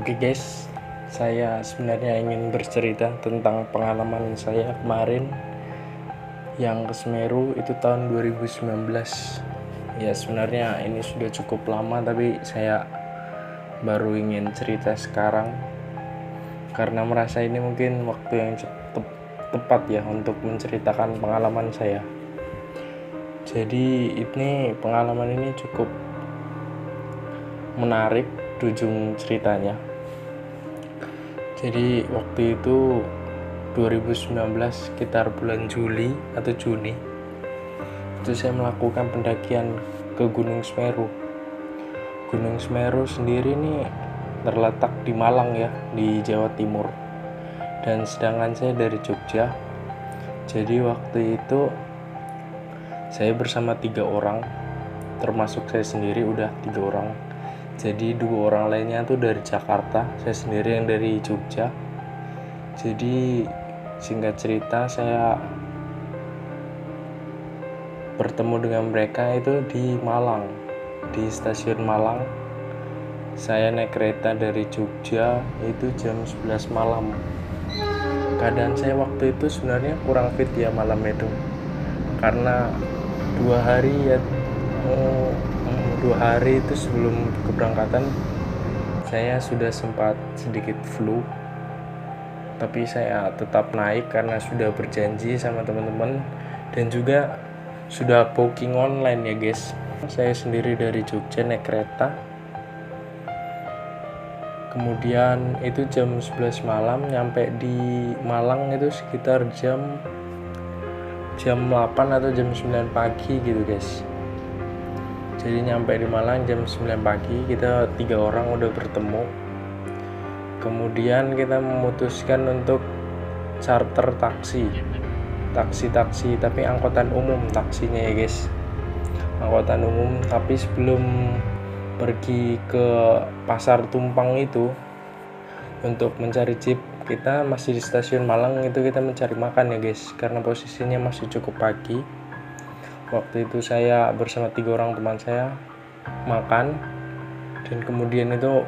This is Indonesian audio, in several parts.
Oke guys, saya sebenarnya ingin bercerita tentang pengalaman saya kemarin yang ke Semeru itu tahun 2019. Ya sebenarnya ini sudah cukup lama, tapi saya baru ingin cerita sekarang karena merasa ini mungkin waktu yang tepat ya untuk menceritakan pengalaman saya. Jadi ini pengalaman ini cukup menarik ujung ceritanya. Jadi waktu itu 2019 sekitar bulan Juli atau Juni itu saya melakukan pendakian ke Gunung Semeru. Gunung Semeru sendiri ini terletak di Malang ya, di Jawa Timur, dan sedangkan saya dari Jogja. Jadi waktu itu saya bersama 3 orang, termasuk saya sendiri udah 3 orang. Jadi 2 orang lainnya tuh dari Jakarta, saya sendiri yang dari Jogja. Jadi singkat cerita saya bertemu dengan mereka itu di Malang, di stasiun Malang. Saya naik kereta dari Jogja itu jam 11 malam. Keadaan saya waktu itu sebenarnya kurang fit ya malam itu, karena 2 hari itu sebelum keberangkatan saya sudah sempat sedikit flu, tapi saya tetap naik karena sudah berjanji sama teman-teman dan juga sudah booking online ya guys. Saya sendiri dari Jogja naik kereta, kemudian itu jam 11 malam, nyampe di Malang itu sekitar jam 8 atau jam 9 pagi gitu guys. Jadi nyampe di Malang jam 9 pagi, kita 3 orang udah bertemu. Kemudian kita memutuskan untuk charter taksi tapi angkutan umum taksinya ya guys, angkutan umum. Tapi sebelum pergi ke Pasar Tumpang itu untuk mencari jeep, kita masih di stasiun Malang itu kita mencari makan ya guys, karena posisinya masih cukup pagi. Waktu itu saya bersama 3 orang teman saya makan, dan kemudian itu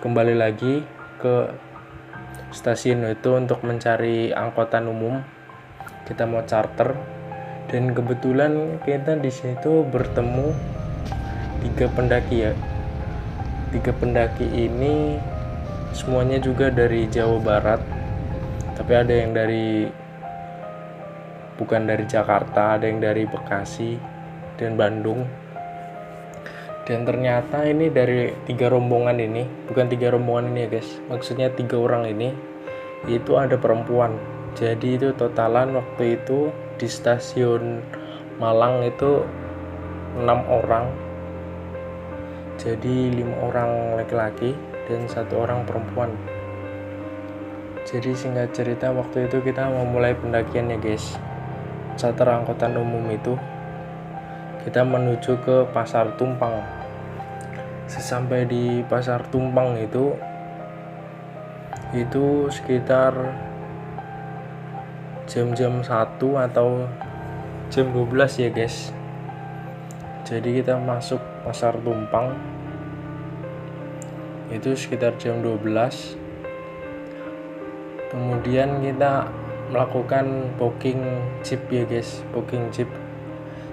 kembali lagi ke stasiun itu untuk mencari angkutan umum. Kita mau charter, dan kebetulan kita di situ bertemu 3 pendaki ya. 3 pendaki ini semuanya juga dari Jawa Barat, tapi ada yang bukan dari Jakarta, ada yang dari Bekasi dan Bandung. Dan ternyata ini dari 3 rombongan ini, bukan 3 rombongan ini ya guys, maksudnya 3 orang ini itu ada perempuan. Jadi itu totalan waktu itu di stasiun Malang itu 6 orang. Jadi 5 orang laki-laki dan 1 orang perempuan. Jadi singkat cerita waktu itu kita memulai pendakian ya guys. Charter angkutan umum itu kita menuju ke Pasar Tumpang. Sesampai di Pasar Tumpang itu sekitar jam 1 atau jam 12 ya guys. Jadi kita masuk Pasar Tumpang itu sekitar jam 12. Kemudian kita melakukan booking jeep ya guys, booking jeep.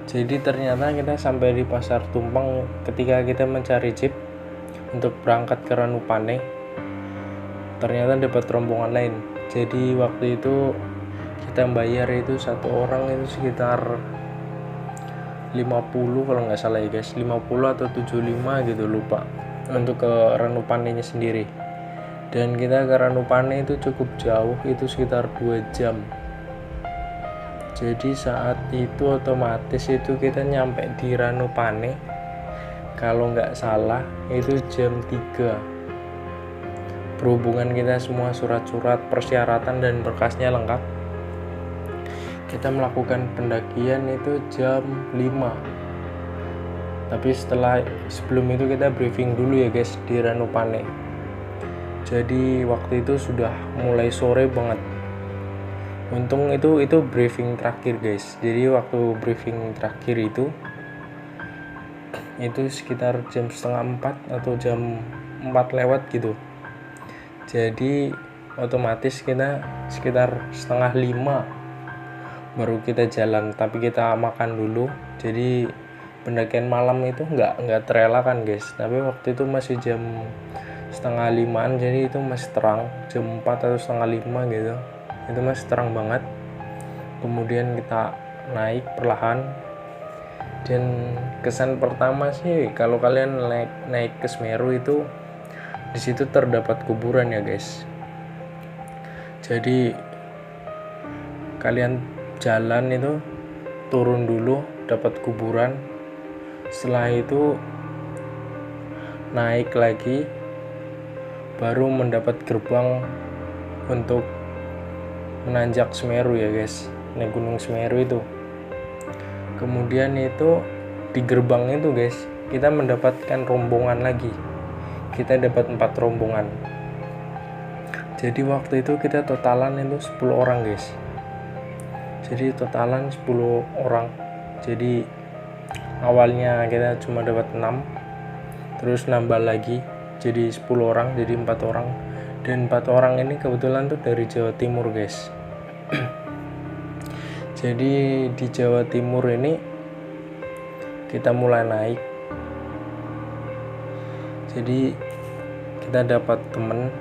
Jadi ternyata kita sampai di Pasar Tumpang, ketika kita mencari jeep untuk berangkat ke Ranupane, ternyata dapat rombongan lain. Jadi waktu itu kita bayar itu 1 orang itu sekitar 50 kalau nggak salah ya guys, 50 atau 75 gitu, lupa, untuk ke Ranupane-nya sendiri. Dan kita ke Ranupane itu cukup jauh, itu sekitar 2 jam. Jadi saat itu otomatis itu kita nyampe di Ranupane kalau nggak salah itu jam 3. Berhubungan kita semua surat-surat persyaratan dan berkasnya lengkap, kita melakukan pendakian itu jam 5. Tapi sebelum itu kita briefing dulu ya guys di Ranupane. Jadi waktu itu sudah mulai sore banget. Untung itu briefing terakhir guys. Jadi waktu briefing terakhir itu sekitar jam 3:30 atau jam 4 lewat gitu. Jadi otomatis kita sekitar 4:30 baru kita jalan, tapi kita makan dulu. Jadi pendakian malam itu nggak terelakkan guys, tapi waktu itu masih jam 4:30, jadi itu masih terang, jam 4 atau 4:30 gitu, itu masih terang banget. Kemudian kita naik perlahan, dan kesan pertama sih kalau kalian naik ke Semeru itu di situ terdapat kuburan ya guys. Jadi kalian jalan itu turun dulu dapat kuburan, setelah itu naik lagi baru mendapat gerbang untuk menanjak Semeru ya guys, naik Gunung Semeru itu. Kemudian itu di gerbang itu guys, kita mendapatkan rombongan lagi, kita dapat 4 rombongan. Jadi waktu itu kita totalan itu 10 orang guys, jadi totalan 10 orang. Jadi awalnya kita cuma dapat 6, terus nambah lagi jadi 10 orang, jadi 4 orang. Dan 4 orang ini kebetulan tuh dari Jawa Timur guys. Jadi di Jawa Timur ini kita mulai naik, jadi kita dapat temen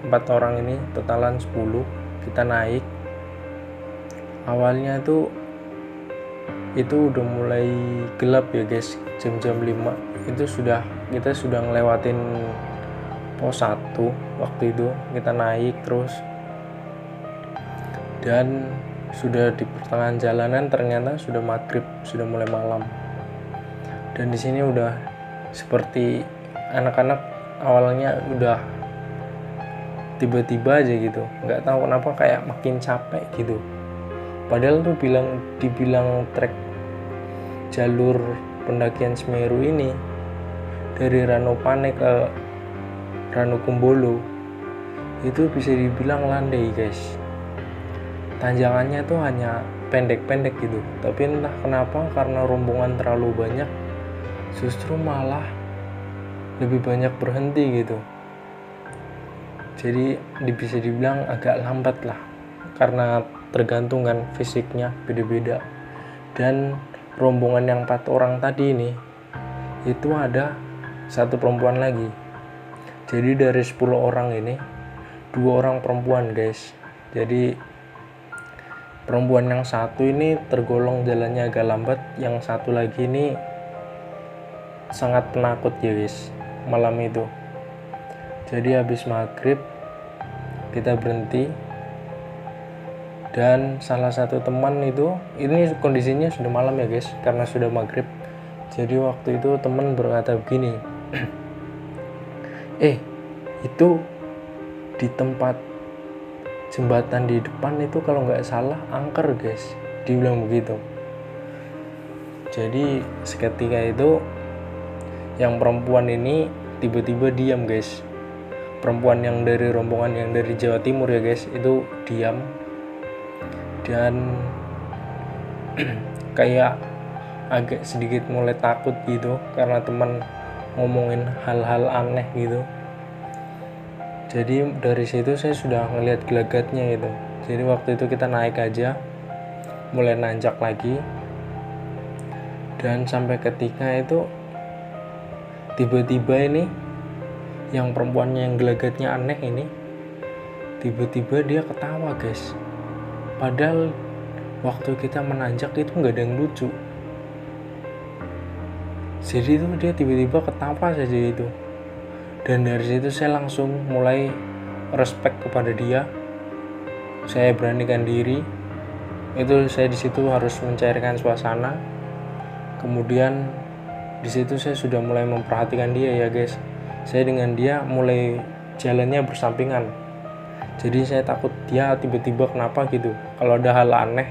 4 orang ini, totalan 10. Kita naik, awalnya tuh itu udah mulai gelap ya guys, jam-jam 5 itu kita sudah ngelewatin pos 1 waktu itu. Kita naik terus, dan sudah di pertengahan jalanan ternyata sudah maghrib, sudah mulai malam. Dan di sini udah seperti anak-anak awalnya udah tiba-tiba aja gitu, nggak tahu kenapa kayak makin capek gitu. Padahal tuh dibilang trek jalur pendakian Semeru ini dari Ranupane ke Ranukumbolo itu bisa dibilang landai guys. Tanjangannya tuh hanya pendek-pendek gitu, tapi entah kenapa karena rombongan terlalu banyak justru malah lebih banyak berhenti gitu. Jadi bisa dibilang agak lambat lah, karena tergantung kan fisiknya beda-beda. Dan rombongan yang 4 orang tadi ini itu ada 1 perempuan lagi. Jadi dari 10 orang ini 2 orang perempuan guys. Jadi perempuan yang 1 ini tergolong jalannya agak lambat, yang 1 lagi ini sangat penakut ya guys malam itu. Jadi habis maghrib kita berhenti, dan salah satu teman itu, ini kondisinya sudah malam ya guys karena sudah maghrib. Jadi waktu itu teman berkata begini, itu di tempat jembatan di depan itu kalau nggak salah angker guys, dibilang begitu. Jadi seketika itu yang perempuan ini tiba-tiba diam guys. Perempuan yang dari rombongan yang dari Jawa Timur ya guys itu diam, dan kayak agak sedikit mulai takut gitu karena teman ngomongin hal-hal aneh gitu. Jadi dari situ saya sudah ngelihat gelagatnya gitu. Jadi waktu itu kita naik aja, mulai nanjak lagi, dan sampai ketika itu tiba-tiba ini yang perempuannya yang gelagatnya aneh ini tiba-tiba dia ketawa guys. Padahal waktu kita menanjak itu nggak ada yang lucu. Jadi itu dia tiba-tiba ketawa saja itu. Dan dari situ saya langsung mulai respect kepada dia. Saya beranikan diri. Itu saya di situ harus mencairkan suasana. Kemudian di situ saya sudah mulai memperhatikan dia ya guys. Saya dengan dia mulai jalannya bersampingan. Jadi saya takut dia tiba-tiba kenapa gitu. Kalau ada hal aneh,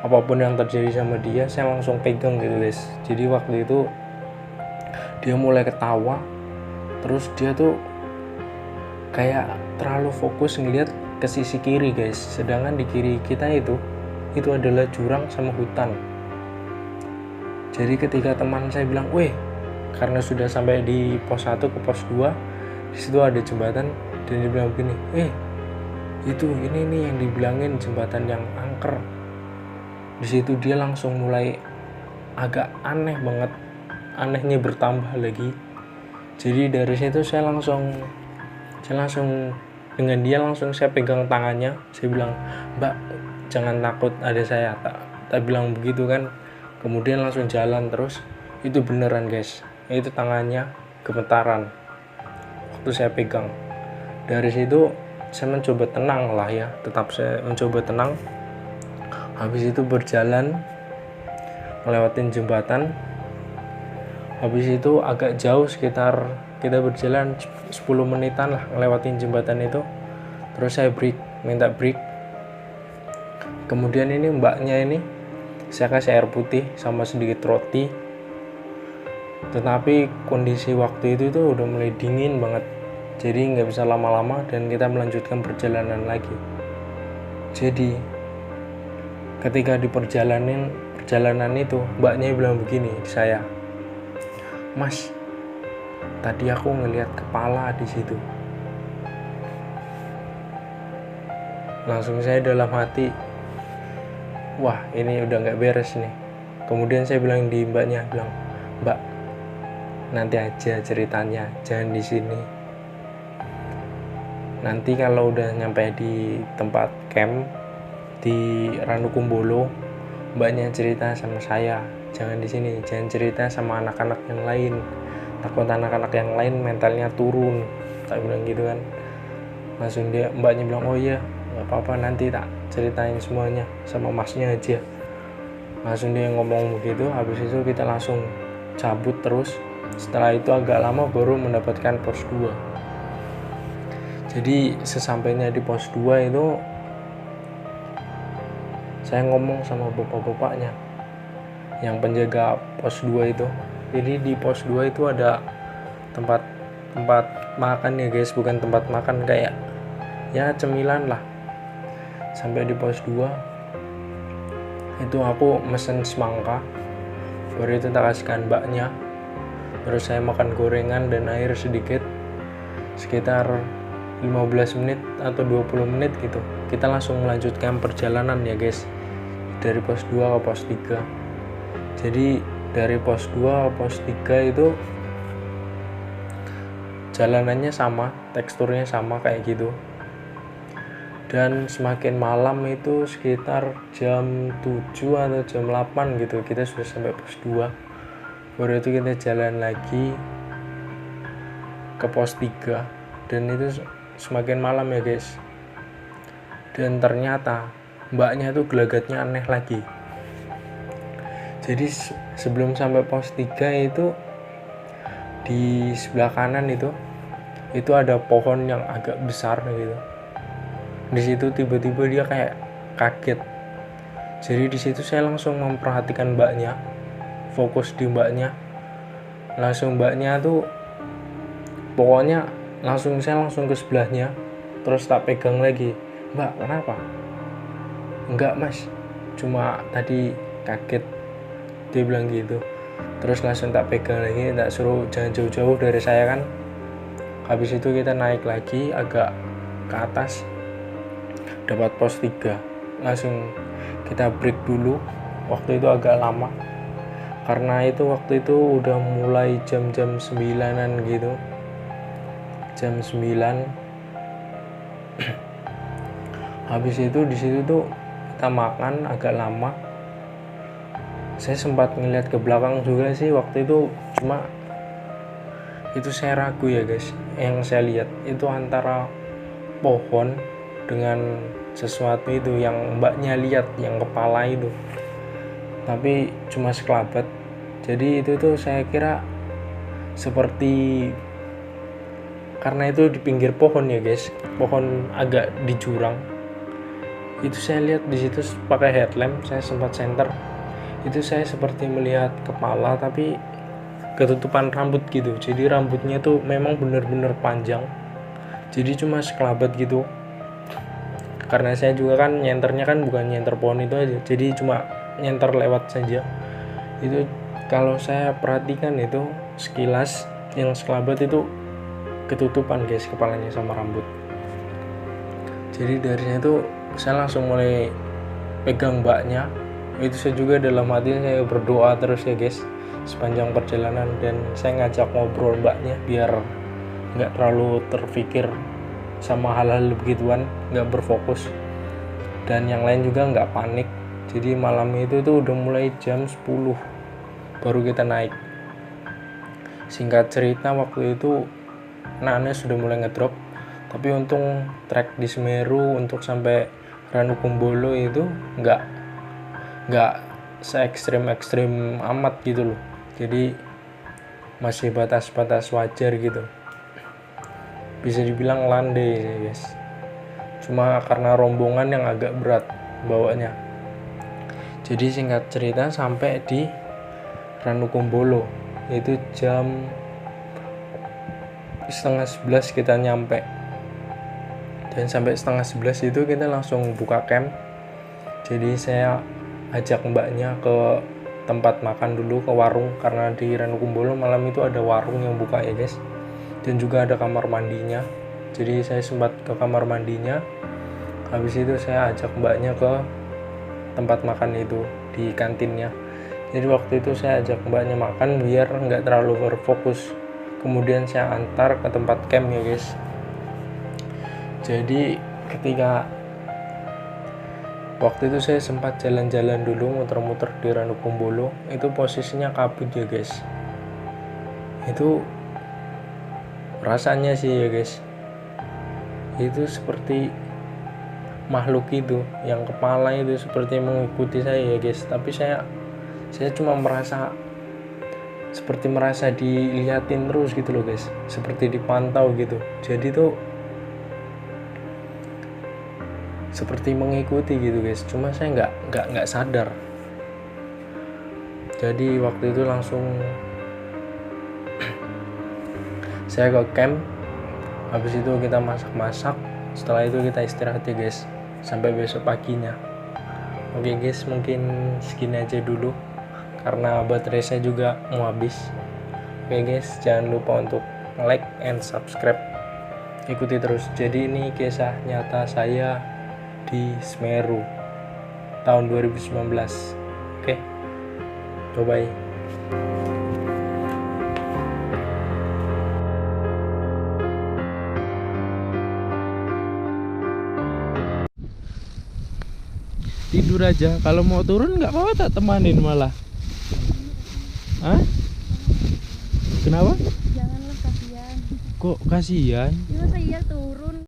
apapun yang terjadi sama dia, saya langsung pegang gitu guys. Jadi waktu itu dia mulai ketawa. Terus dia tuh kayak terlalu fokus ngeliat ke sisi kiri guys. Sedangkan di kiri kita itu adalah jurang sama hutan. Jadi ketika teman saya bilang, karena sudah sampai di pos 1 ke pos 2, di situ ada jembatan, dan dia bilang begini, itu ini nih yang dibilangin jembatan yang angker. Di situ dia langsung mulai agak aneh banget, anehnya bertambah lagi. Jadi dari situ saya langsung dengan dia langsung saya pegang tangannya, saya bilang, "Mbak, jangan takut, ada saya." Tak bilang begitu kan. Kemudian langsung jalan terus. Itu beneran guys, itu tangannya gemetaran waktu saya pegang. Dari situ saya mencoba tenang lah ya, tetap saya mencoba tenang. Habis itu berjalan melewatin jembatan. Habis itu agak jauh, sekitar kita berjalan 10 menitan lah ngelewatin jembatan itu. Terus saya minta break. Kemudian ini mbaknya ini saya kasih air putih sama sedikit roti. Tetapi kondisi waktu itu udah mulai dingin banget, jadi nggak bisa lama-lama dan kita melanjutkan perjalanan lagi. Jadi ketika di perjalanan itu mbaknya bilang begini ke saya, "Mas, tadi aku ngelihat kepala di situ." Langsung saya dalam hati, wah ini udah nggak beres nih. Kemudian saya bilang di mbaknya, "Mbak, nanti aja ceritanya, jangan di sini. Nanti kalau udah nyampe di tempat camp di Ranukumbolo, mbaknya cerita sama saya, jangan di sini, jangan cerita sama anak-anak yang lain. Takut anak-anak yang lain mentalnya turun." Tak bilang gitu kan. Langsung mbaknya bilang, "Oh iya, nggak apa-apa, nanti tak ceritain semuanya sama masnya aja." Langsung dia ngomong begitu. Habis itu kita langsung cabut terus. Setelah itu agak lama baru mendapatkan pos 2. Jadi sesampainya di pos 2 itu saya ngomong sama bapak-bapaknya yang penjaga pos 2 itu. Jadi di pos 2 itu ada tempat makan ya guys, bukan tempat makan, kayak ya cemilan lah. Sampai di pos 2 itu aku mesen semangka, baru itu tak kasihkan mbaknya. Terus saya makan gorengan dan air sedikit. Sekitar 15 menit atau 20 menit gitu, kita langsung melanjutkan perjalanan ya guys, dari pos 2 ke pos 3. Jadi dari pos 2 ke pos 3 itu jalanannya sama, teksturnya sama kayak gitu. Dan semakin malam itu sekitar jam 7 atau jam 8 gitu, kita sudah sampai pos 2. Baru itu kita jalan lagi ke pos 3. Dan itu semakin malam ya guys. Dan ternyata mbaknya itu gelagatnya aneh lagi. Jadi sebelum sampai pos 3 itu di sebelah kanan itu ada pohon yang agak besar gitu. Di situ tiba-tiba dia kayak kaget. Jadi di situ saya langsung memperhatikan mbaknya, fokus di mbaknya. Langsung mbaknya tuh pokoknya saya langsung ke sebelahnya. Terus tak pegang lagi, "Mbak, kenapa?" "Enggak mas, cuma tadi kaget." Dia bilang gitu. Terus langsung tak pegang lagi, tak suruh jangan jauh-jauh dari saya kan. Habis itu kita naik lagi agak ke atas, dapat pos 3. Langsung kita break dulu. Waktu itu agak lama karena itu waktu itu udah mulai jam-jam 9-an gitu, jam 9. Habis itu di situ tuh kita makan agak lama. Saya sempat ngeliat ke belakang juga sih waktu itu, cuma itu saya ragu ya guys. Yang saya lihat itu antara pohon dengan sesuatu itu yang mbaknya lihat, yang kepala itu, tapi cuma sekelabat. Jadi itu tuh saya kira seperti, karena itu di pinggir pohon ya guys, pohon agak di jurang. Itu saya lihat di situ pakai headlamp, saya sempat senter. Itu saya seperti melihat kepala tapi ketutupan rambut gitu. Jadi rambutnya tuh memang benar-benar panjang. Jadi cuma sekelabat gitu. Karena saya juga kan nyenternya kan bukan nyenter pohon itu aja, jadi cuma nyenter lewat saja. Itu kalau saya perhatikan itu sekilas yang sekelabat itu ketutupan guys kepalanya sama rambut. Jadi dari situ saya langsung mulai pegang mbaknya. Itu saya juga dalam hati saya berdoa terus ya guys sepanjang perjalanan, dan saya ngajak ngobrol mbaknya biar nggak terlalu terpikir sama hal-hal begituan, nggak berfokus, dan yang lain juga nggak panik. Jadi malam itu tuh udah mulai jam 10 baru kita naik. Singkat cerita waktu itu anak-anaknya sudah mulai ngedrop, tapi untung trek di Semeru untuk sampai Ranukumbolo itu nggak se-ekstrim amat gitu loh. Jadi masih batas-batas wajar gitu, bisa dibilang landai ya guys. Cuma karena rombongan yang agak berat bawanya. Jadi singkat cerita sampai di Ranukumbolo itu jam 10:30 kita nyampe, dan sampai 10:30 itu kita langsung buka camp. Jadi saya ajak mbaknya ke tempat makan dulu, ke warung, karena di Ranukumbolo malam itu ada warung yang buka ya guys, dan juga ada kamar mandinya. Jadi saya sempat ke kamar mandinya, habis itu saya ajak mbaknya ke tempat makan itu di kantinnya. Jadi waktu itu saya ajak mbaknya makan biar nggak terlalu berfokus, kemudian saya antar ke tempat camp ya guys. Jadi ketika waktu itu saya sempat jalan-jalan dulu, muter-muter di Ranukumbolo, itu posisinya kabut ya guys. Itu rasanya sih ya guys, itu seperti makhluk itu yang kepala itu seperti mengikuti saya ya guys. Tapi saya cuma merasa seperti merasa dilihatin terus gitu loh guys, seperti dipantau gitu. Jadi tuh seperti mengikuti gitu guys, cuma saya nggak sadar. Jadi waktu itu langsung saya ke camp, habis itu kita masak-masak, setelah itu kita istirahat ya guys sampai besok paginya. Oke guys, mungkin segini aja dulu karena baterai saya juga mau habis. Oke guys, jangan lupa untuk like and subscribe, ikuti terus. Jadi ini kisah nyata saya di Semeru tahun 2019. Oke, bye-bye. Tidur aja, kalau mau turun nggak apa-apa, tak temanin malah. Hah? Kenapa? Janganlah, kasihan. Kok kasihan? Ya saya turun.